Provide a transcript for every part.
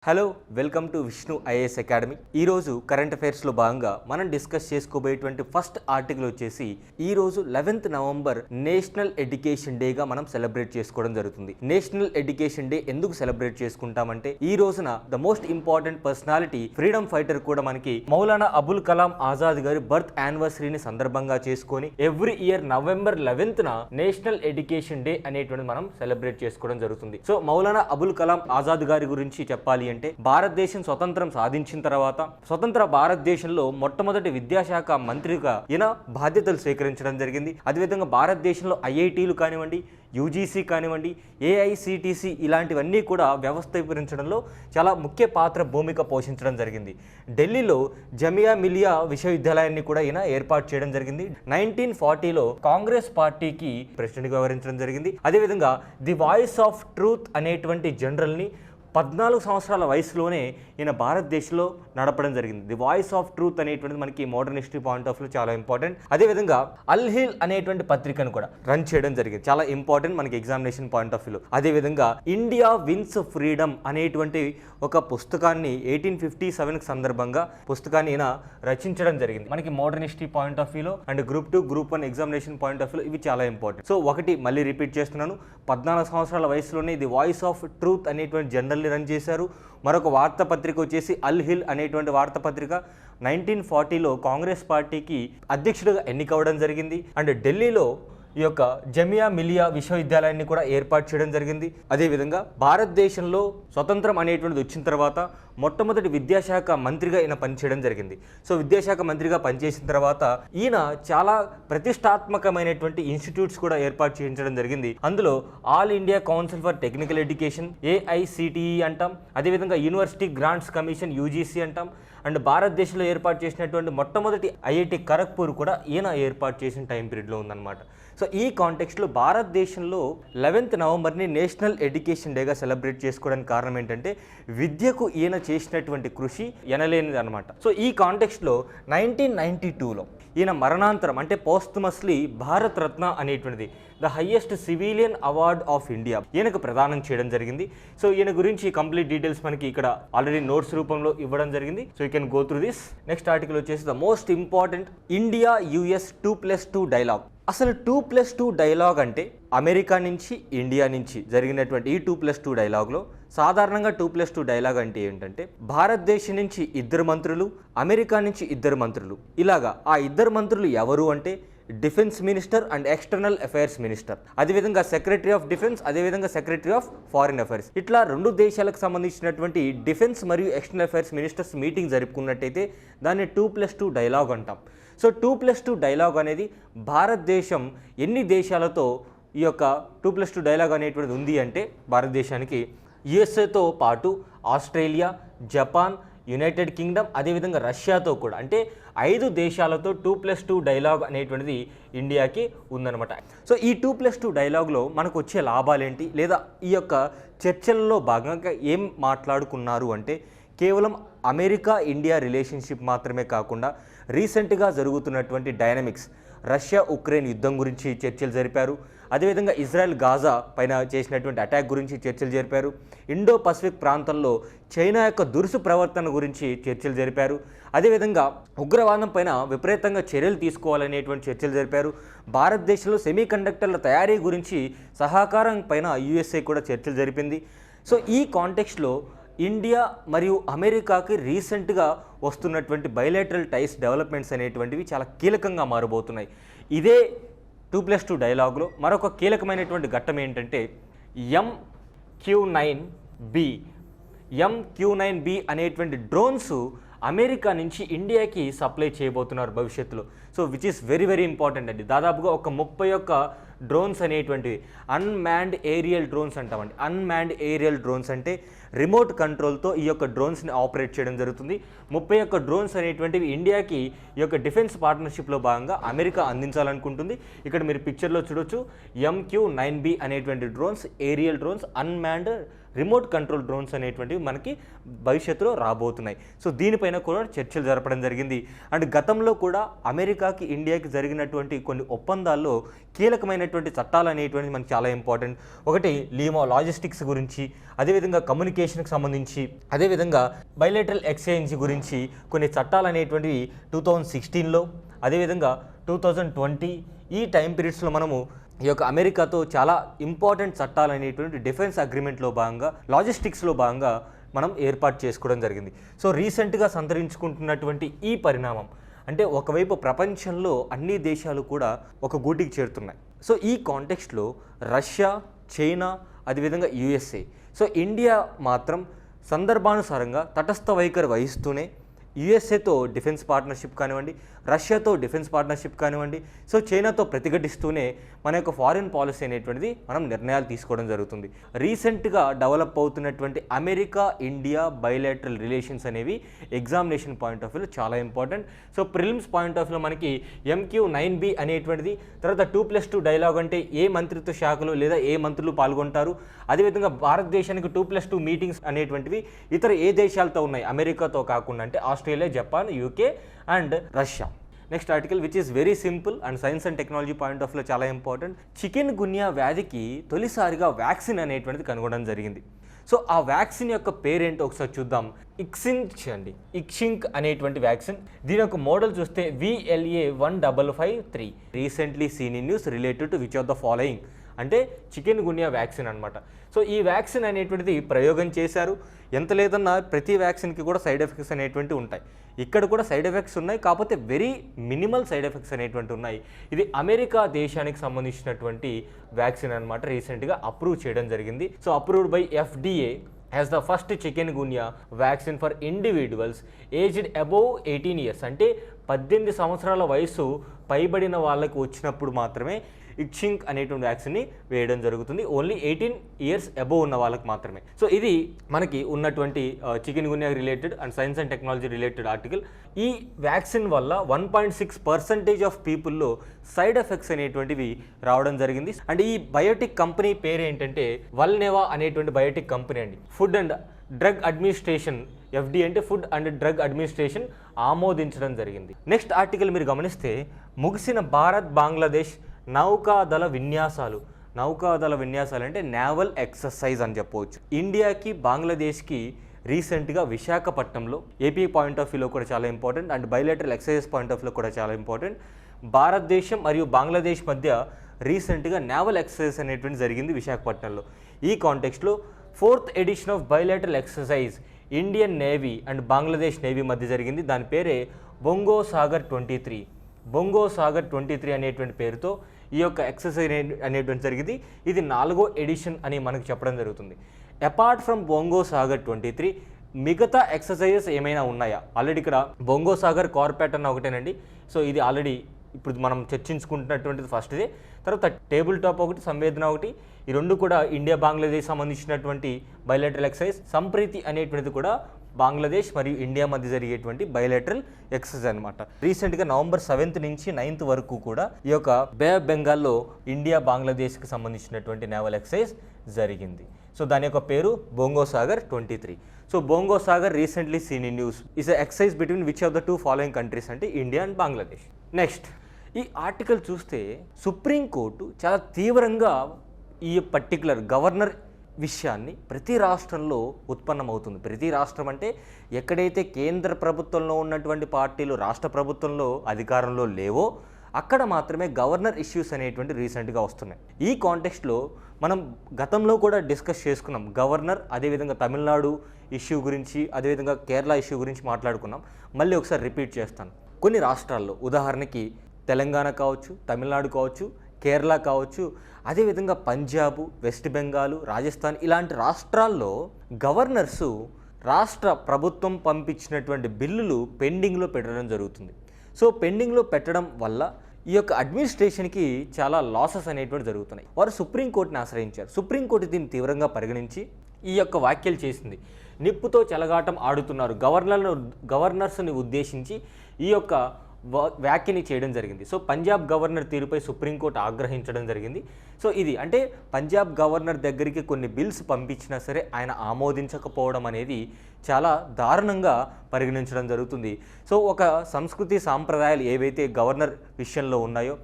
Hello welcome to Vishnu IAS academy. ఈరోజు current అఫైర్స్లో భాగంగా మనం డిస్కస్ చేసుకోబోయేటువంటి ఫస్ట్ ఆర్టికల్ వచ్చేసి ఈరోజు 11th నవంబర్ నేషనల్ ఎడ్యుకేషన్ డేగా మనం సెలబ్రేట్ చేసుకోవడం జరుగుతుంది. నేషనల్ ఎడ్యుకేషన్ డే ఎందుకు సెలబ్రేట్ చేసుకుంటామంటే ఈ రోజున the most important personality freedom fighter కూడా మనకి మౌలానా అబుల్ కలాం ఆజాద్ గారి బర్త్ యానివర్సరీని సందర్భంగా చేసుకొని every year November 11th national education day అనేటువంటి మనం సెలబ్రేట్ చేసుకోవడం జరుగుతుంది. సో మౌలానా అబుల్ కలాం ఆజాద్ గారి గురించి చెప్పాలి అంటే భారతదేశం స్వతంత్రం సాధించిన తర్వాత స్వతంత్ర భారతదేశంలో మొట్టమొదటి విద్యాశాఖ మంత్రిగా ఈయన బాధ్యతలు స్వీకరించడం జరిగింది. అదేవిధంగా భారతదేశంలో ఐఐటీలు కానివ్వండి, యూజీసీ కానివ్వండి, ఏఐసిటిసి ఇలాంటివన్నీ కూడా వ్యవస్థీకరించడంలో చాలా ముఖ్య భూమిక పోషించడం జరిగింది. ఢిల్లీలో జమియా మిలియా విశ్వవిద్యాలయాన్ని కూడా ఈయన ఏర్పాటు చేయడం జరిగింది. 1940లో కాంగ్రెస్ పార్టీకి ప్రెసిడెంట్గా వ్యవహరించడం జరిగింది. అదేవిధంగా ది వాయిస్ ఆఫ్ ట్రూత్ అనేటువంటి జనరల్ని 14 సంవత్సరాల వయసులోనే ఈయన భారతదేశంలో నడపడం జరిగింది. ది వాయిస్ ఆఫ్ ట్రూత్ అనేటువంటిది మనకి modern history point of view చాలా ఇంపార్టెంట్. అదేవిధంగా అల్ హిల్ అనేటువంటి పత్రికను కూడా రన్ చేయడం జరిగింది, చాలా ఇంపార్టెంట్ మనకి ఎగ్జామినేషన్ పాయింట్ ఆఫ్ వ్యూలో. అదేవిధంగా ఇండియా విన్స్ ఫ్రీడమ్ అనేటువంటి ఒక పుస్తకాన్ని 1857 సందర్భంగా పుస్తకాన్ని ఈయన రచించడం జరిగింది. మనకి మోడర్న్ హిస్టరీ పాయింట్ ఆఫ్ వ్యూలో and group 2, group 1 examination point of వ్యూలో ఇవి చాలా ఇంపార్టెంట్. సో ఒకటి మళ్ళీ రిపీట్ చేస్తున్నాను, 14 సంవత్సరాల వయసులోనే ది వాయిస్ ఆఫ్ ట్రూత్ అనేటువంటి జనరల్ రన్ చేశారు. మరొక వార్తాపత్రిక వచ్చేసి అల్ హిల్ అనేటువంటి వార్తాపత్రిక 1940లో కాంగ్రెస్ పార్టీకి అధ్యక్షుడిగా ఎన్నికవడం జరిగింది. అండ్ ఢిల్లీలో ఈ యొక్క జమియా మిలియా విశ్వవిద్యాలయాన్ని కూడా ఏర్పాటు చేయడం జరిగింది. అదేవిధంగా భారతదేశంలో స్వతంత్రం అనేటువంటిది వచ్చిన తర్వాత మొట్టమొదటి విద్యాశాఖ మంత్రిగా ఈయన పనిచేయడం జరిగింది. సో విద్యాశాఖ మంత్రిగా పనిచేసిన తర్వాత ఈయన చాలా ప్రతిష్టాత్మకమైనటువంటి ఇన్స్టిట్యూట్స్ కూడా ఏర్పాటు చేయించడం జరిగింది. అందులో all India council for technical education AICTE అంటాం, అదేవిధంగా యూనివర్సిటీ గ్రాంట్స్ కమిషన్ యూజీసీ అంటాం, అండ్ భారతదేశంలో ఏర్పాటు చేసినటువంటి మొట్టమొదటి ఐఐటి ఖరగ్పూర్ కూడా ఈయన ఏర్పాటు చేసిన టైం పీరియడ్లో ఉందన్నమాట. సో ఈ కాంటెక్స్ట్లో భారతదేశంలో 11th నవంబర్ని నేషనల్ ఎడ్యుకేషన్ డేగా సెలబ్రేట్ చేసుకోవడానికి కారణం ఏంటంటే విద్యకు ఈయన చేసినటువంటి కృషి ఎనలేనిది అనమాట. సో ఈ కాంటెక్స్ట్లో 1992లో ఈయన మరణాంతరం అంటే పోస్ట్మస్లీ భారత్ రత్న అనేటువంటిది the highest civilian award of India ఈయనకు ప్రదానం చేయడం జరిగింది. సో ఈయన గురించి కంప్లీట్ డీటెయిల్స్ మనకి ఇక్కడ ఆల్రెడీ నోట్స్ రూపంలో ఇవ్వడం జరిగింది. So you can go through this. Next article వచ్చేసి the most important India US 2+2 dialogue. అసలు 2+2 డైలాగ్ అంటే అమెరికా నుంచి ఇండియా నుంచి జరిగినటువంటి ఈ 2+2 డైలాగ్లో సాధారణంగా 2+2 డైలాగ్ అంటే ఏంటంటే భారతదేశం నుంచి 2 మంత్రులు, అమెరికా నుంచి 2 మంత్రులు, ఇలాగా ఆ 2 మంత్రులు ఎవరు అంటే defence minister and external affairs minister, అదేవిధంగా సెక్రటరీ ఆఫ్ డిఫెన్స్, అదేవిధంగా సెక్రటరీ ఆఫ్ ఫారిన్ అఫైర్స్. ఇట్లా 2 దేశాలకు సంబంధించినటువంటి డిఫెన్స్ మరియు ఎక్స్టర్నల్ అఫైర్స్ మినిస్టర్స్ మీటింగ్ జరుపుకున్నట్టయితే దాన్ని 2+2 డైలాగ్ అంటాం. సో 2+2 డైలాగ్ అనేది భారతదేశం ఎన్ని దేశాలతో ఈ యొక్క 2+2 డైలాగ్ అనేటువంటిది ఉంది అంటే భారతదేశానికి యుఎస్ఏతో పాటు ఆస్ట్రేలియా, జపాన్, యునైటెడ్ కింగ్డమ్, అదేవిధంగా రష్యాతో కూడా అంటే 5 దేశాలతో 2+2 డైలాగ్ అనేటువంటిది ఇండియాకి ఉందన్నమాట. సో ఈ 2+2 డైలాగ్లో మనకు వచ్చే లాభాలేంటి, లేదా ఈ యొక్క చర్చల్లో భాగంగా ఏం మాట్లాడుకున్నారు అంటే కేవలం అమెరికా ఇండియా రిలేషన్షిప్ మాత్రమే కాకుండా రీసెంట్గా జరుగుతున్నటువంటి డైనమిక్స్, రష్యా ఉక్రెయిన్ యుద్ధం గురించి చర్చలు జరిపారు. అదేవిధంగా ఇజ్రాయెల్ గాజా పైన చేసినటువంటి అటాక్ గురించి చర్చలు జరిపారు. ఇండో పసిఫిక్ ప్రాంతంలో చైనా యొక్క దురుసు ప్రవర్తన గురించి చర్చలు జరిపారు. అదేవిధంగా ఉగ్రవాదం పైన విపరీతంగా చర్యలు తీసుకోవాలనేటువంటి చర్చలు జరిపారు. భారతదేశంలో సెమీకండక్టర్ల తయారీ గురించి సహకారం పైన యుఎస్ఏ కూడా చర్చలు జరిపింది. సో ఈ కాంటెక్స్ట్లో ఇండియా మరియు అమెరికాకి రీసెంట్గా వస్తున్నటువంటి బైలేటరల్ టైస్ డెవలప్మెంట్స్ అనేటువంటివి చాలా కీలకంగా మారబోతున్నాయి. ఇదే 2+2 డైలాగ్లో మరొక కీలకమైనటువంటి ఘట్టం ఏంటంటే MQ-9B అనేటువంటి డ్రోన్స్ అమెరికా నుంచి ఇండియాకి సప్లై చేయబోతున్నారు భవిష్యత్తులో. So which is very very important అండి. దాదాపుగా ఒక 31 డ్రోన్స్ అనేటువంటివి అన్మ్యాన్డ్ ఏరియల్ డ్రోన్స్ అంటామండి. అన్మ్యాన్డ్ ఏరియల్ డ్రోన్స్ అంటే రిమోట్ కంట్రోల్తో ఈ యొక్క డ్రోన్స్ని ఆపరేట్ చేయడం జరుగుతుంది. 31 డ్రోన్స్ అనేటువంటివి ఇండియాకి ఈ యొక్క డిఫెన్స్ పార్ట్నర్షిప్లో భాగంగా అమెరికా అందించాలనుకుంటుంది. ఇక్కడ మీరు పిక్చర్లో చూడొచ్చు MQ-9B అనేటువంటి drones, aerial drones, unmanned remote control drones అనేటువంటివి మనకి భవిష్యత్తులో రాబోతున్నాయి. సో దీనిపైన కూడా చర్చలు జరపడం జరిగింది. అండ్ గతంలో కూడా అమెరికాకి ఇండియాకి జరిగినటువంటి కొన్ని ఒప్పందాల్లో కీలకమైనటువంటి చట్టాలు అనేటువంటివి మనకి చాలా ఇంపార్టెంట్. ఒకటి లీమా లాజిస్టిక్స్ గురించి, అదేవిధంగా కమ్యూనికేషన్కి సంబంధించి, అదేవిధంగా బైలేటరల్ ఎక్స్చేంజ్ గురించి కొన్ని చట్టాలు అనేటువంటివి 2016లో, అదేవిధంగా 2020 ఈ టైం పీరియడ్స్లో మనము ఈ యొక్క అమెరికాతో చాలా ఇంపార్టెంట్ చట్టాలు అనేటువంటి డిఫెన్స్ అగ్రిమెంట్లో భాగంగా, లాజిస్టిక్స్లో భాగంగా మనం ఏర్పాటు చేసుకోవడం జరిగింది. సో రీసెంట్గా సంతరించుకుంటున్నటువంటి ఈ పరిణామం అంటే ఒకవైపు ప్రపంచంలో అన్ని దేశాలు కూడా ఒక గూటికి చేరుతున్నాయి. సో ఈ కాంటెక్స్ట్లో రష్యా, చైనా, అదేవిధంగా యుఎస్ఏ, సో ఇండియా మాత్రం సందర్భానుసారంగా తటస్థ వైఖరి వహిస్తూనే యుఎస్ఏతో డిఫెన్స్ పార్ట్నర్షిప్ కానివ్వండి, రష్యాతో డిఫెన్స్ పార్ట్నర్షిప్ కానివ్వండి, సో చైనాతో ప్రతిఘటిస్తూనే మన యొక్క ఫారిన్ పాలసీ అనేటువంటిది మనం నిర్ణయాలు తీసుకోవడం జరుగుతుంది. రీసెంట్గా డెవలప్ అవుతున్నటువంటి అమెరికా ఇండియా బైలేటరల్ రిలేషన్స్ అనేవి ఎగ్జామినేషన్ పాయింట్ ఆఫ్ వ్యూలో చాలా important. So prelims point of వ్యూలో మనకి MQ9B అనేటువంటిది, తర్వాత 2+2 డైలాగ్ అంటే ఏ మంత్రిత్వ శాఖలు లేదా ఏ మంత్రులు పాల్గొంటారు, అదేవిధంగా భారతదేశానికి 2+2 మీటింగ్స్ అనేటువంటివి ఇతర ఏ దేశాలతో ఉన్నాయి అమెరికాతో కాకుండా అంటే Australia, Japan, UK and Russia. Next article which is very simple and science and technology point of వ్యూలో చాలా ఇంపార్టెంట్. చికెన్ గున్యా వ్యాధికి తొలిసారిగా వ్యాక్సిన్ అనేటువంటిది కనుగొనడం జరిగింది. సో ఆ వ్యాక్సిన్ యొక్క పేరేంటో ఒకసారి చూద్దాం. ఇక్సింక్ అనేటువంటి వ్యాక్సిన్. దీని యొక్క మోడల్ చూస్తే VLA1553. Recently scene in news related to which of the following అంటే చికెన్ గున్యా వ్యాక్సిన్ అనమాట. సో ఈ వ్యాక్సిన్ అనేటువంటిది ప్రయోగం చేశారు. ఎంత లేదన్నా ప్రతి వ్యాక్సిన్కి కూడా సైడ్ ఎఫెక్ట్స్ అనేటువంటివి ఉంటాయి. ఇక్కడ కూడా సైడ్ ఎఫెక్ట్స్ ఉన్నాయి, కాకపోతే వెరీ మినిమల్ సైడ్ ఎఫెక్ట్స్ అనేటువంటి ఉన్నాయి. ఇది అమెరికా దేశానికి సంబంధించినటువంటి వ్యాక్సిన్ అనమాట. రీసెంట్గా అప్రూవ్ చేయడం జరిగింది. So approved by FDA as the first chikungunya vaccine for individuals aged above 18 years అంటే 18 సంవత్సరాల వయసు పైబడిన వాళ్ళకు వచ్చినప్పుడు మాత్రమే ఇక్సింక్ అనేటువంటి వ్యాక్సిన్ని వేయడం జరుగుతుంది. ఓన్లీ 18 years అబోవ్ ఉన్న వాళ్ళకి మాత్రమే. సో ఇది మనకి ఉన్నటువంటి chikungunya related and science and technology related article. ఈ వ్యాక్సిన్ వల్ల 1.6% ఆఫ్ పీపుల్లో సైడ్ ఎఫెక్ట్స్ అనేటువంటివి రావడం జరిగింది. అండ్ ఈ బయోటిక్ కంపెనీ పేరు ఏంటంటే వల్నెవా అనేటువంటి బయోటిక్ కంపెనీ అండి. Food and drug administration, FDA అంటే ఫుడ్ అండ్ డ్రగ్ అడ్మినిస్ట్రేషన్ ఆమోదించడం జరిగింది. నెక్స్ట్ ఆర్టికల్ మీరు గమనిస్తే ముగిసిన భారత్ బంగ్లాదేశ్ నౌకాదళ విన్యాసాలు అంటే నేవల్ ఎక్సర్సైజ్ అని చెప్పవచ్చు. ఇండియాకి బంగ్లాదేశ్కి రీసెంట్గా విశాఖపట్నంలో ఏపీ పాయింట్ ఆఫ్ వ్యూలో కూడా చాలా important and bilateral exercise point of వ్యూలో కూడా చాలా ఇంపార్టెంట్. భారతదేశం మరియు బంగ్లాదేశ్ మధ్య రీసెంట్గా నేవల్ ఎక్సర్సైజ్ అనేటువంటి జరిగింది విశాఖపట్నంలో. ఈ కాంటెక్స్ట్లో 4th edition of bilateral exercise Indian navy and Bangladesh navy మధ్య జరిగింది. దాని పేరే బొంగో సాగర్ 23 అనేటువంటి పేరుతో ఈ యొక్క ఎక్సర్సైజ్ అనేటువంటి జరిగింది. ఇది 4వ ఎడిషన్ అని మనకు చెప్పడం జరుగుతుంది. అపార్ట్ ఫ్రమ్ బొంగో సాగర్ 23 మిగతా ఎక్సర్సైజెస్ ఏమైనా ఉన్నాయా? ఆల్రెడీ ఇక్కడ బొంగో సాగర్ కార్పెట్ అన్న ఒకటేనండి. సో ఇది ఆల్రెడీ ఇప్పుడు మనం చర్చించుకుంటున్నటువంటిది ఫస్ట్దే. తర్వాత టేబుల్ టాప్ ఒకటి, సంవేదన ఒకటి, ఈ రెండు కూడా ఇండియా బంగ్లాదేశ్ సంబంధించినటువంటి బైలేటరల్ ఎక్సర్సైజ్. సంప్రీతి అనేటువంటిది కూడా బంగ్లాదేశ్ మరియు ఇండియా మధ్య జరిగేటువంటి బైలేటరల్ ఎక్సర్సైజ్ అనమాట. రీసెంట్గా November 7th నుంచి 9th వరకు కూడా ఈ యొక్క బే ఆఫ్ బెంగాల్లో ఇండియా బంగ్లాదేశ్కి సంబంధించినటువంటి నేవల్ ఎక్సర్సైజ్ జరిగింది. సో దాని యొక్క పేరు Bongo Sagar 23. So Bongo Sagar recently scene in news is exercise between which of the 2 following countries అంటే ఇండియా అండ్ బంగ్లాదేశ్. నెక్స్ట్ ఈ ఆర్టికల్ చూస్తే సుప్రీంకోర్టు చాలా తీవ్రంగా ఈ పర్టికులర్ గవర్నర్ విషయాన్ని ప్రతి రాష్ట్రంలో ఉత్పన్నమవుతుంది. ప్రతి రాష్ట్రం అంటే ఎక్కడైతే కేంద్ర ప్రభుత్వంలో ఉన్నటువంటి పార్టీలు రాష్ట్ర ప్రభుత్వంలో అధికారంలో లేవో అక్కడ మాత్రమే గవర్నర్ ఇష్యూస్ అనేటువంటి రీసెంట్గా వస్తున్నాయి. ఈ కాంటెక్స్ట్లో మనం గతంలో కూడా డిస్కస్ చేసుకున్నాం గవర్నర్, అదేవిధంగా తమిళనాడు ఇష్యూ గురించి, అదేవిధంగా కేరళ ఇష్యూ గురించి మాట్లాడుకున్నాం. మళ్ళీ ఒకసారి రిపీట్ చేస్తాను. కొన్ని రాష్ట్రాల్లో ఉదాహరణకి తెలంగాణ కావచ్చు, తమిళనాడు కావచ్చు, కేరళ కావచ్చు, అదేవిధంగా పంజాబ్, వెస్ట్ బెంగాల్, రాజస్థాన్ ఇలాంటి రాష్ట్రాల్లో గవర్నర్సు రాష్ట్ర ప్రభుత్వం పంపించినటువంటి బిల్లులు పెండింగ్లో పెట్టడం జరుగుతుంది. సో పెండింగ్లో పెట్టడం వల్ల ఈ యొక్క అడ్మినిస్ట్రేషన్కి చాలా లాసెస్ అనేటువంటి జరుగుతున్నాయి. వారు సుప్రీంకోర్టుని ఆశ్రయించారు. సుప్రీంకోర్టు దీన్ని తీవ్రంగా పరిగణించి ఈ యొక్క వ్యాఖ్యలు చేసింది. నిప్పుతో చెలగాటం ఆడుతున్నారు గవర్నర్స్ని ఉద్దేశించి ఈ యొక్క వ్యాఖ్యని చేయడం జరిగింది. సో పంజాబ్ గవర్నర్ తీరుపై సుప్రీంకోర్టు ఆగ్రహించడం జరిగింది. సో ఇది అంటే పంజాబ్ గవర్నర్ దగ్గరికి కొన్ని బిల్స్ పంపించినా సరే ఆయన ఆమోదించకపోవడం అనేది చాలా దారుణంగా పరిగణించడం జరుగుతుంది. సో ఒక సంస్కృతి సాంప్రదాయాలు ఏవైతే గవర్నర్ విషయంలో ఉన్నాయో,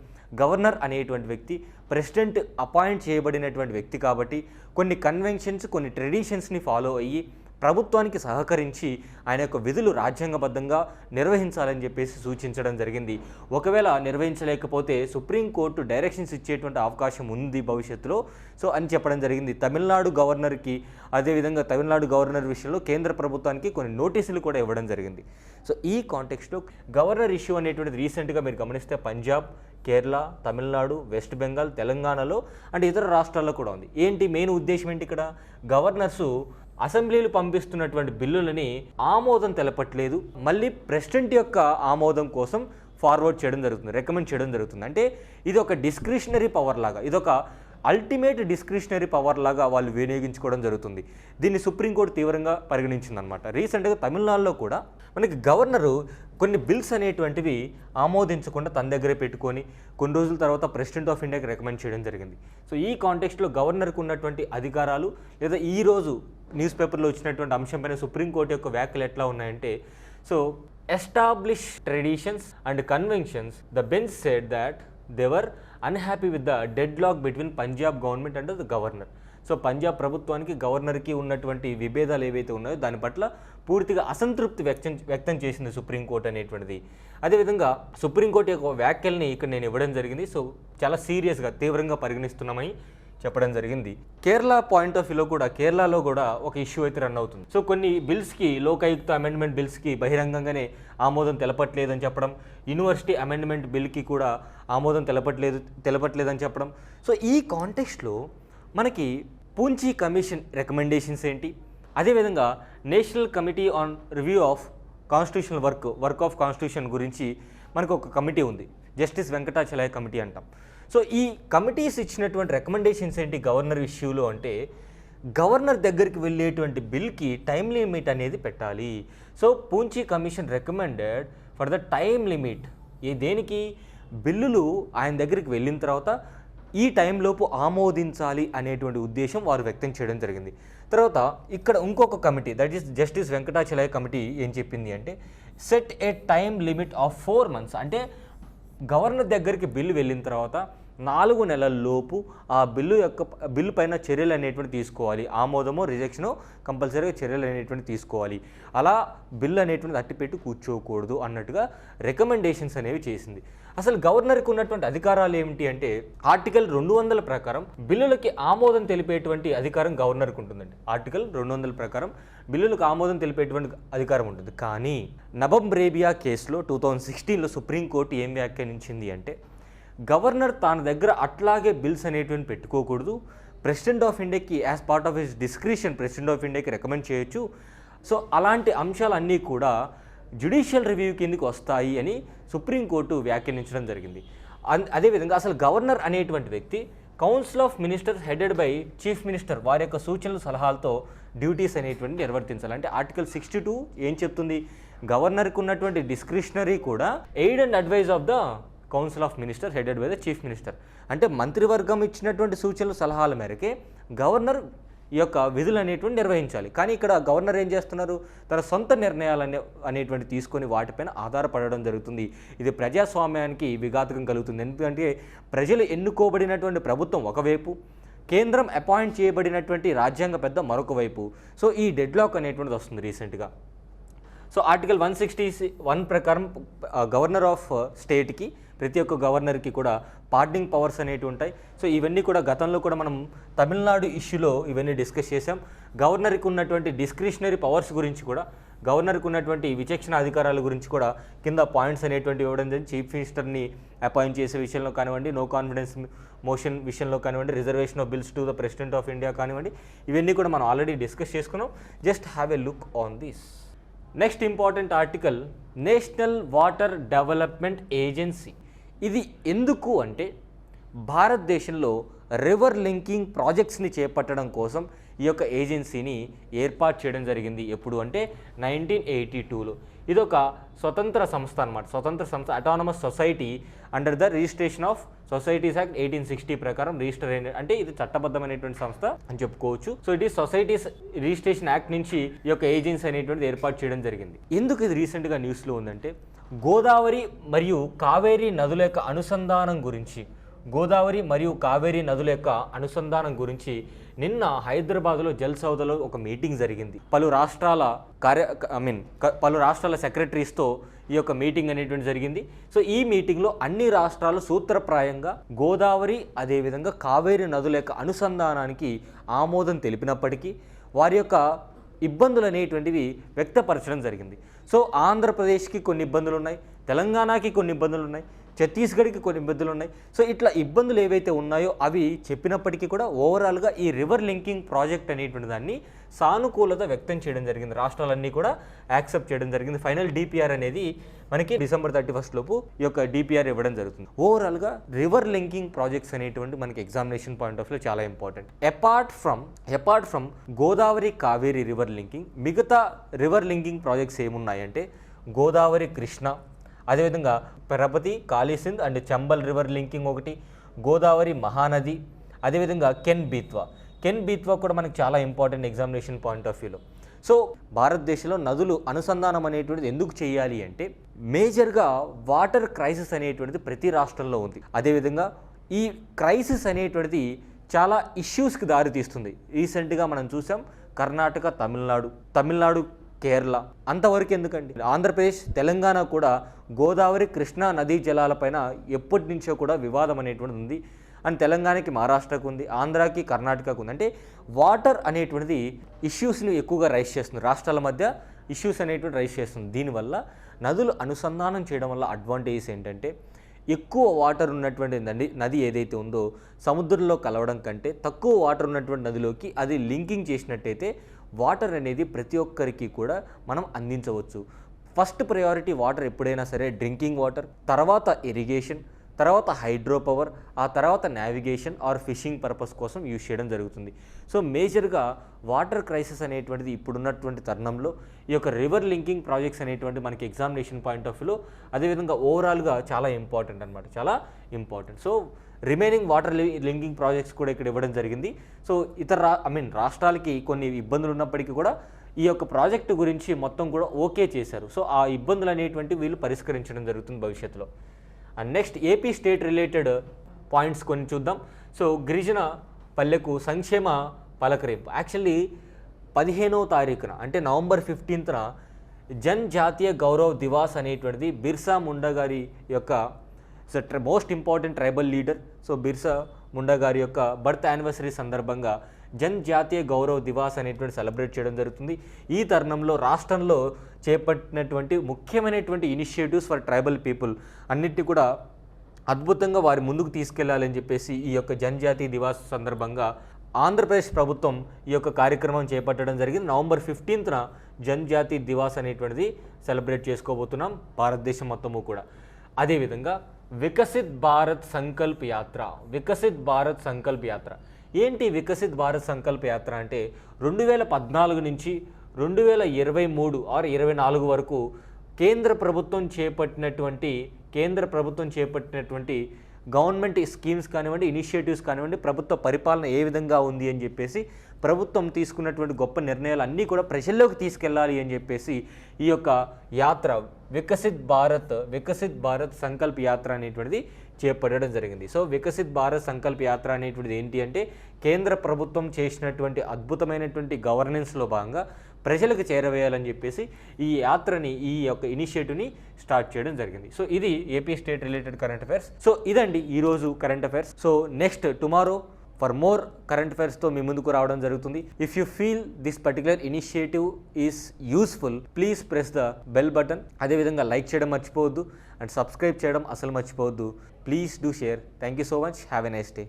గవర్నర్ అనేటువంటి వ్యక్తి ప్రెసిడెంట్ అపాయింట్ చేయబడినటువంటి వ్యక్తి కాబట్టి కొన్ని కన్వెన్షన్స్, కొన్ని ట్రెడిషన్స్ని ఫాలో అయ్యి ప్రభుత్వానికి సహకరించి ఆయన యొక్క విధులు రాజ్యాంగబద్ధంగా నిర్వహించాలని చెప్పేసి సూచించడం జరిగింది. ఒకవేళ నిర్వహించలేకపోతే సుప్రీంకోర్టు డైరెక్షన్స్ ఇచ్చేటువంటి అవకాశం ఉంది భవిష్యత్తులో సో అని చెప్పడం జరిగింది. తమిళనాడు గవర్నర్కి, అదేవిధంగా తమిళనాడు గవర్నర్ విషయంలో కేంద్ర ప్రభుత్వానికి కొన్ని నోటీసులు కూడా ఇవ్వడం జరిగింది. సో ఈ కాంటెక్స్ట్లో గవర్నర్ ఇష్యూ అనేటువంటిది రీసెంట్గా మీరు గమనిస్తే పంజాబ్, కేరళ, తమిళనాడు, వెస్ట్ బెంగాల్, తెలంగాణలో అండ్ ఇతర రాష్ట్రాల్లో కూడా ఉంది. ఏంటి మెయిన్ ఉద్దేశం ఏంటి? ఇక్కడ గవర్నర్సు అసెంబ్లీలు పంపిస్తున్నటువంటి బిల్లులని ఆమోదం తెలపట్లేదు, మళ్ళీ ప్రెసిడెంట్ యొక్క ఆమోదం కోసం ఫార్వర్డ్ చేయడం జరుగుతుంది, రికమెండ్ చేయడం జరుగుతుంది. అంటే ఇది ఒక డిస్క్రిషనరీ పవర్ లాగా, ఇదొక అల్టిమేట్ డిస్క్రిషనరీ పవర్ లాగా వాళ్ళు వినియోగించుకోవడం జరుగుతుంది. దీన్ని సుప్రీంకోర్టు తీవ్రంగా పరిగణించిందనమాట. రీసెంట్గా తమిళనాడులో కూడా మనకి గవర్నరు కొన్ని బిల్స్ అనేటువంటివి ఆమోదించకుండా తన దగ్గరే పెట్టుకొని కొన్ని రోజుల తర్వాత ప్రెసిడెంట్ ఆఫ్ ఇండియాకి రికమెండ్ చేయడం జరిగింది. సో ఈ కాంటెక్స్ట్లో గవర్నర్కు ఉన్నటువంటి అధికారాలు లేదా ఈరోజు న్యూస్ పేపర్లో వచ్చినటువంటి అంశంపైన సుప్రీంకోర్టు యొక్క వ్యాఖ్యలు ఎట్లా ఉన్నాయంటే, so establish traditions and conventions the bench said that they were unhappy with the deadlock between Punjab government and the governor. So Punjab ప్రభుత్వానికి గవర్నర్కి ఉన్నటువంటి విభేదాలు ఏవైతే ఉన్నాయో దాని పట్ల పూర్తిగా అసంతృప్తి వ్యక్తం చేసింది సుప్రీంకోర్టు అనేటువంటిది. అదేవిధంగా సుప్రీంకోర్టు యొక్క వ్యాఖ్యల్ని ఇక్కడ నేను ఇవ్వడం జరిగింది. సో చాలా సీరియస్గా, తీవ్రంగా పరిగణిస్తున్నామని చెప్పడం జరిగింది. కేరళ పాయింట్ ఆఫ్ వ్యూలో కూడా, కేరళలో కూడా ఒక ఇష్యూ అయితే రన్ అవుతుంది. సో కొన్ని బిల్స్కి, లోకాయుక్త అమెండ్మెంట్ బిల్స్కి బహిరంగంగానే ఆమోదం తెలపట్లేదని చెప్పడం, యూనివర్సిటీ అమెండ్మెంట్ బిల్కి కూడా ఆమోదం తెలపట్లేదని చెప్పడం. సో ఈ కాంటెక్స్ట్లో మనకి పూంచి కమిషన్ రికమెండేషన్స్ ఏంటి, అదేవిధంగా national committee on review of constitutional work of constitution గురించి మనకు ఒక కమిటీ ఉంది, జస్టిస్ వెంకటాచలయ కమిటీ అంటాం. సో ఈ కమిటీస్ ఇచ్చినటువంటి రికమెండేషన్స్ ఏంటి గవర్నర్ ఇష్యూలో అంటే, గవర్నర్ దగ్గరికి వెళ్ళేటువంటి బిల్కి టైం లిమిట్ అనేది పెట్టాలి. So Punchhi commission recommended for the time limit. దేనికి? బిల్లులు ఆయన దగ్గరికి వెళ్ళిన తర్వాత ఈ టైంలోపు ఆమోదించాలి అనేటువంటి ఉద్దేశం వారు వ్యక్తం చేయడం జరిగింది. తర్వాత ఇక్కడ ఇంకొక committee, that is justice Venkatachaliah committee ఏం చెప్పింది అంటే, set a time limit of 4 months. అంటే గవర్నర్ దగ్గరికి బిల్లు వెళ్ళిన తర్వాత 4 నెలల్లోపు ఆ బిల్లు పైన చర్యలు అనేటువంటి తీసుకోవాలి, ఆమోదమో రిజెక్షనో కంపల్సరీగా చర్యలు అనేటువంటి తీసుకోవాలి. అలా బిల్లు అనేటువంటి అట్టిపెట్టి కూర్చోకూడదు అన్నట్టుగా రికమెండేషన్స్ అనేవి చేసింది. అసలు గవర్నర్కి ఉన్నటువంటి అధికారాలు ఏమిటి అంటే, ఆర్టికల్ 200 ప్రకారం బిల్లులకి ఆమోదం తెలిపేటువంటి అధికారం గవర్నర్కి ఉంటుందండి. ఆర్టికల్ 200 ప్రకారం బిల్లులకు ఆమోదం తెలిపేటువంటి అధికారం ఉంటుంది. కానీ నబంబ్రేబియా కేసులో 2016లో సుప్రీంకోర్టు ఏం వ్యాఖ్యానించింది అంటే, గవర్నర్ తన దగ్గర అట్లాగే బిల్స్ అనేటువంటి పెట్టుకోకూడదు, ప్రెసిడెంట్ ఆఫ్ ఇండియాకి as part of his discretion president of ఇండియాకి రికమెండ్ చేయొచ్చు. సో అలాంటి అంశాలన్నీ కూడా జ్యుడిషియల్ రివ్యూ కిందకి వస్తాయి అని సుప్రీంకోర్టు వ్యాఖ్యానించడం జరిగింది. అదేవిధంగా అసలు గవర్నర్ అనేటువంటి వ్యక్తి council of ministers headed by chief minister వారి యొక్క సూచనలు, సలహాలతో డ్యూటీస్ అనేటువంటి నిర్వర్తించాలి. అంటే ఆర్టికల్ 62 ఏం చెప్తుంది? గవర్నర్కి ఉన్నటువంటి డిస్క్రిషనరీ కూడా aid and advice of the council of minister headed by the chief minister. అంటే మంత్రివర్గం ఇచ్చినటువంటి సూచనలు, సలహాల మేరకే గవర్నర్ ఈ యొక్క విధులు అనేటువంటి నిర్వహించాలి. కానీ ఇక్కడ గవర్నర్ ఏం చేస్తున్నారు? తన సొంత నిర్ణయాలు అనేటువంటి తీసుకొని వాటిపైన ఆధారపడడం జరుగుతుంది. ఇది ప్రజాస్వామ్యానికి విఘాతకం కలుగుతుంది. ఎందుకంటే ప్రజలు ఎన్నుకోబడినటువంటి ప్రభుత్వం ఒకవైపు, కేంద్రం అపాయింట్ చేయబడినటువంటి రాజ్యాంగ పెద్ద మరొక వైపు. సో ఈ డెడ్ లాక్ అనేటువంటిది వస్తుంది రీసెంట్గా. సో ఆర్టికల్ 161 ప్రకారం గవర్నర్ ఆఫ్ స్టేట్కి, ప్రతి ఒక్క గవర్నర్కి కూడా పార్డనింగ్ పవర్స్ అనేవి ఉంటాయి. సో ఇవన్నీ కూడా గతంలో కూడా మనం తమిళనాడు ఇష్యూలో ఇవన్నీ డిస్కస్ చేసాం. గవర్నర్కి ఉన్నటువంటి డిస్క్రిషనరీ పవర్స్ గురించి కూడా, గవర్నర్కి ఉన్నటువంటి విచక్షణ అధికారాల గురించి కూడా కింద పాయింట్స్ అనేటువంటి ఇవ్వడం జరిగింది. చీఫ్ మినిస్టర్ని అపాయింట్ చేసే విషయంలో కానివ్వండి, నో కాన్ఫిడెన్స్ మోషన్ విషయంలో కానివ్వండి, reservation of bills to the president of India కానివ్వండి, ఇవన్నీ కూడా మనం ఆల్రెడీ డిస్కస్ చేసుకున్నాం. Just have a look on this. Next important article, national water development agency. ఇది ఎందుకు అంటే, భారతదేశంలో రివర్ లింకింగ్ ప్రాజెక్ట్స్ని చేపట్టడం కోసం ఈ యొక్క ఏజెన్సీని ఏర్పాటు చేయడం జరిగింది. ఎప్పుడు అంటే 1982లో. ఇది ఒక స్వతంత్ర సంస్థ అనమాట. స్వతంత్ర సంస్థ, autonomous society under the registration of societies act 1860 ప్రకారం రిజిస్టర్ అయిన, అంటే ఇది చట్టబద్ధమైనటువంటి సంస్థ అని చెప్పుకోవచ్చు. సో ఇది సొసైటీస్ రిజిస్ట్రేషన్ యాక్ట్ నుంచి ఈ యొక్క ఏజెన్సీ అనేటువంటిది ఏర్పాటు చేయడం జరిగింది. ఎందుకు ఇది రీసెంట్గా న్యూస్లో ఉందంటే, గోదావరి మరియు కావేరీ నదుల యొక్క అనుసంధానం గురించి, గోదావరి మరియు కావేరీ నదుల యొక్క అనుసంధానం గురించి నిన్న హైదరాబాద్లో జల్ సౌదలో ఒక మీటింగ్ జరిగింది. పలు రాష్ట్రాల సెక్రటరీస్తో ఈ యొక్క మీటింగ్ అనేటువంటి జరిగింది. సో ఈ మీటింగ్లో అన్ని రాష్ట్రాలు సూత్రప్రాయంగా గోదావరి అదేవిధంగా కావేరీ నదుల యొక్క అనుసంధానానికి ఆమోదం తెలిపినప్పటికీ వారి యొక్క ఇబ్బందులు అనేటువంటివి వ్యక్తపరచడం జరిగింది. సో ఆంధ్రప్రదేశ్కి కొన్ని ఇబ్బందులు ఉన్నాయి, తెలంగాణకి కొన్ని ఇబ్బందులు ఉన్నాయి, ఛత్తీస్గఢ్కి కొన్ని ఇబ్బందులు ఉన్నాయి. సో ఇట్లా ఇబ్బందులు ఏవైతే ఉన్నాయో అవి చెప్పినప్పటికీ కూడా ఓవరాల్గా ఈ రివర్ లింకింగ్ ప్రాజెక్ట్ అనేటువంటి దాన్ని సానుకూలత వ్యక్తం చేయడం జరిగింది. రాష్ట్రాలన్నీ కూడా యాక్సెప్ట్ చేయడం జరిగింది. ఫైనల్ డిపిఆర్ అనేది మనకి December 31 లోపు ఈ యొక్క డిపిఆర్ ఇవ్వడం జరుగుతుంది. ఓవరాల్గా రివర్ లింకింగ్ ప్రాజెక్ట్స్ అనేటువంటి మనకి ఎగ్జామినేషన్ పాయింట్ ఆఫ్ వ్యూ చాలా important. Apart from Godavari Kaveri river linking, మిగతా రివర్ లింకింగ్ ప్రాజెక్ట్స్ ఏమున్నాయంటే గోదావరి కృష్ణ, అదేవిధంగా ప్రగతి Kalisindh and Chambal river linking ఒకటి, గోదావరి మహానది, అదేవిధంగా కెన్ బీత్వా కూడా మనకి చాలా ఇంపార్టెంట్ ఎగ్జామినేషన్ పాయింట్ ఆఫ్ వ్యూలో. సో భారతదేశంలో నదులు అనుసంధానం అనేటువంటిది ఎందుకు చేయాలి అంటే, మేజర్గా వాటర్ క్రైసిస్ అనేటువంటిది ప్రతి రాష్ట్రంలో ఉంది. అదేవిధంగా ఈ క్రైసిస్ అనేటువంటిది చాలా ఇష్యూస్కి దారితీస్తుంది. రీసెంట్గా మనం చూసాం కర్ణాటక, తమిళనాడు, కేరళ, అంతవరకు ఎందుకండి, ఆంధ్రప్రదేశ్, తెలంగాణ కూడా గోదావరి కృష్ణా నదీ జలాలపైన ఎప్పటి నుంచో కూడా వివాదం అనేటువంటిది ఉంది. అండ్ తెలంగాణకి మహారాష్ట్రకు ఉంది, ఆంధ్రాకి కర్ణాటకకు ఉంది. అంటే వాటర్ అనేటువంటిది ఇష్యూస్ని ఎక్కువగా రైజ్ చేస్తుంది, రాష్ట్రాల మధ్య ఇష్యూస్ అనేటువంటి రైజ్ చేస్తుంది. దీనివల్ల నదులు అనుసంధానం చేయడం వల్ల అడ్వాంటేజెస్ ఏంటంటే, ఎక్కువ వాటర్ ఉన్నటువంటి నది ఏదైతే ఉందో సముద్రంలో కలవడం కంటే తక్కువ వాటర్ ఉన్నటువంటి నదిలోకి అది లింకింగ్ చేసినట్టయితే వాటర్ అనేది ప్రతి ఒక్కరికి కూడా మనం అందించవచ్చు. ఫస్ట్ ప్రయారిటీ వాటర్ ఎప్పుడైనా సరే డ్రింకింగ్ వాటర్, తర్వాత ఇరిగేషన్, తర్వాత హైడ్రో పవర్, ఆ తర్వాత నావిగేషన్ ఆర్ ఫిషింగ్ పర్పస్ కోసం యూజ్ చేయడం జరుగుతుంది. సో మేజర్గా వాటర్ క్రైసిస్ అనేటువంటిది ఇప్పుడున్నటువంటి తరుణంలో ఈ యొక్క రివర్ లింకింగ్ ప్రాజెక్ట్స్ అనేటువంటి మనకి ఎగ్జామినేషన్ పాయింట్ ఆఫ్ వ్యూలో, అదేవిధంగా ఓవరాల్గా చాలా ఇంపార్టెంట్ అనమాట, చాలా important. So remaining water linking projects కూడా ఇక్కడ ఇవ్వడం జరిగింది. సో రాష్ట్రాలకి కొన్ని ఇబ్బందులు ఉన్నప్పటికీ కూడా ఈ యొక్క ప్రాజెక్టు గురించి మొత్తం కూడా ఓకే చేశారు. సో ఆ ఇబ్బందులు అనేటువంటి వీళ్ళు పరిష్కరించడం జరుగుతుంది భవిష్యత్తులో. And next AP state related points కొన్ని చూద్దాం. సో గిరిజన పల్లెకు సంక్షేమ పలకరింపు. యాక్చువల్లీ 15వ తారీఖున అంటే November 15న జనజాతీయ గౌరవ్ దివాస్ అనేటువంటిది బిర్సా ముండా గారి యొక్క most important tribal leader. So Birsa Munda గారి యొక్క బర్త్ యానివర్సరీ సందర్భంగా జనజాతీయ గౌరవ్ దివాస్ అనేటువంటి సెలబ్రేట్ చేయడం జరుగుతుంది. ఈ తరుణంలో రాష్ట్రంలో చేపట్టినటువంటి ముఖ్యమైనటువంటి ఇనిషియేటివ్స్ ఫర్ ట్రైబల్ పీపుల్ అన్నిటిని కూడా అద్భుతంగా వారి ముందుకు తీసుకెళ్లాలని చెప్పేసి ఈ యొక్క జనజాతీయ దివాస్ సందర్భంగా ఆంధ్రప్రదేశ్ ప్రభుత్వం ఈ యొక్క కార్యక్రమం చేపట్టడం జరిగింది. November 15న జనజాతీయ దివాస్ అనేటువంటిది సెలబ్రేట్ చేసుకోబోతున్నాం భారతదేశం మొత్తము కూడా. అదేవిధంగా వికసిత్ భారత్ సంకల్ప్ యాత్ర. ఏంటి వికసిత్ భారత్ సంకల్ప్ యాత్ర అంటే 2014 నుంచి 2023 ఆర్ 24 వరకు కేంద్ర ప్రభుత్వం చేపట్టినటువంటి గవర్నమెంట్ స్కీమ్స్ కానివ్వండి, ఇనిషియేటివ్స్ కానివ్వండి, ప్రభుత్వ పరిపాలన ఏ విధంగా ఉంది అని చెప్పేసి ప్రభుత్వం తీసుకున్నటువంటి గొప్ప నిర్ణయాలు అన్నీ కూడా ప్రజల్లోకి తీసుకెళ్ళాలి అని చెప్పేసి ఈ యొక్క యాత్ర వికసిత్ భారత్ సంకల్ప్ యాత్ర అనేటువంటిది చేపట్టడం జరిగింది. సో వికసిత్ భారత్ సంకల్ప్ యాత్ర అనేటువంటిది ఏంటి అంటే, కేంద్ర ప్రభుత్వం చేసినటువంటి అద్భుతమైనటువంటి గవర్నెన్స్లో భాగంగా ప్రజలకు చేరవేయాలని చెప్పేసి ఈ యాత్రని, ఈ యొక్క ఇనిషియేటివ్ని స్టార్ట్ చేయడం జరిగింది. సో ఇది AP state related current affairs. So ఇదండి ఈరోజు current affairs. So next tomorrow for more current అఫైర్స్తో మీ ముందుకు రావడం జరుగుతుంది. If you feel this particular initiative is useful, please press the bell button. అదేవిధంగా లైక్ చేయడం మర్చిపోవద్దు అండ్ సబ్స్క్రైబ్ చేయడం అసలు మర్చిపోవద్దు. Please do share. Thank you so much. Have a nice day.